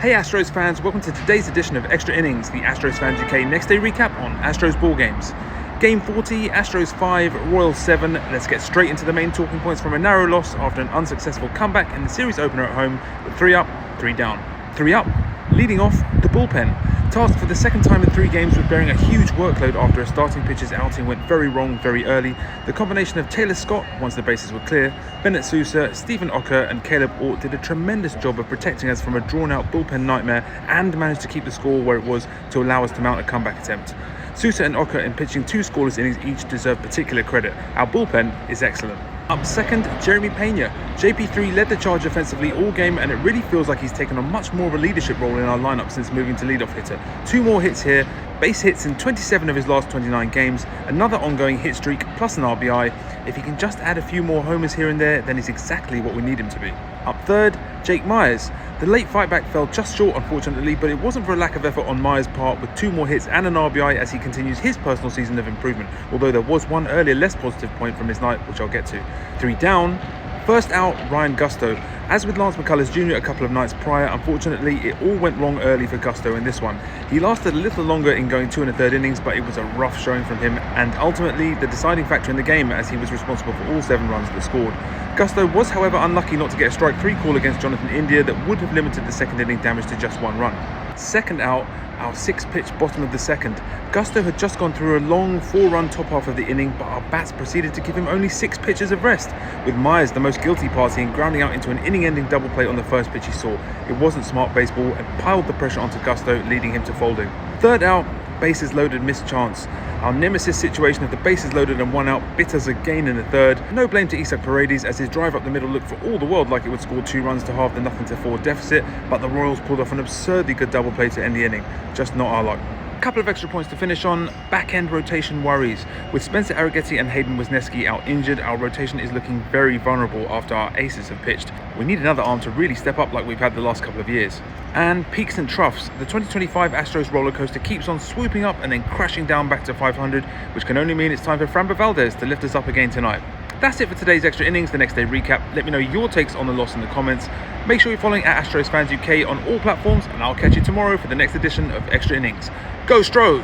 Hey Astros fans, welcome to today's edition of Extra Innings, the Astros Fans UK next day recap on Astros ball games. Game 40, Astros 5, Royals 7. Let's get straight into the main talking points from a narrow loss after an unsuccessful comeback in the series opener at home with 3 up, 3 down. 3 up, leading off the bullpen. Tasked for the second time in 3 games with bearing a huge workload after a starting pitcher's outing went very wrong very early, the combination of Taylor Scott, once the bases were clear, Bennett Sousa, Stephen Ocker and Caleb Ort did a tremendous job of protecting us from a drawn-out bullpen nightmare and managed to keep the score where it was to allow us to mount a comeback attempt. Sousa and Ocker in pitching 2 scoreless innings each deserve particular credit. Our bullpen is excellent. Up second, Jeremy Pena. JP3 led the charge offensively all game and it really feels like he's taken on much more of a leadership role in our lineup since moving to leadoff hitter. 2 more hits here, base hits in 27 of his last 29 games, another ongoing hit streak plus an RBI. If he can just add a few more homers here and there, then he's exactly what we need him to be. Up third, Jake Myers. The late fightback fell just short unfortunately, but it wasn't for a lack of effort on Myers' part with 2 more hits and an RBI as he continues his personal season of improvement, although there was one earlier less positive point from his night which I'll get to. 3 down, first out Ryan Gusto. As with Lance McCullers Jr. a couple of nights prior, unfortunately it all went wrong early for Gusto in this one. He lasted a little longer in going 2 1/3 innings, but it was a rough showing from him and ultimately the deciding factor in the game as he was responsible for all 7 runs that scored. Gusto was however unlucky not to get a strike 3 call against Jonathan India that would have limited the second inning damage to just 1 run. Second out, our 6th pitch bottom of the second. Gusto had just gone through a long 4-run top half of the inning, but our bats proceeded to give him only 6 pitches of rest, with Myers the most guilty party and grounding out into an inning-ending double play on the first pitch he saw. It wasn't smart baseball and piled the pressure onto Gusto, leading him to folding. Third out, bases loaded, missed chance. Our nemesis situation of the bases loaded and 1 out bit us again in the third. No blame to Isak Paredes as his drive up the middle looked for all the world like it would score 2 runs to halve the 0-4 deficit, but the Royals pulled off an absurdly good double play to end the inning. Just not our luck. Couple of extra points to finish on. Back-end rotation worries. With Spencer Arrighetti and Hayden Wisniewski out injured, our rotation is looking very vulnerable after our aces have pitched. We need another arm to really step up like we've had the last couple of years. And peaks and troughs. The 2025 Astros roller coaster keeps on swooping up and then crashing down back to 500, which can only mean it's time for Framber Valdez to lift us up again tonight. That's it for today's Extra Innings, the next day recap. Let me know your takes on the loss in the comments. Make sure you're following at Astros Fans UK on all platforms, and I'll catch you tomorrow for the next edition of Extra Innings. Go Stros!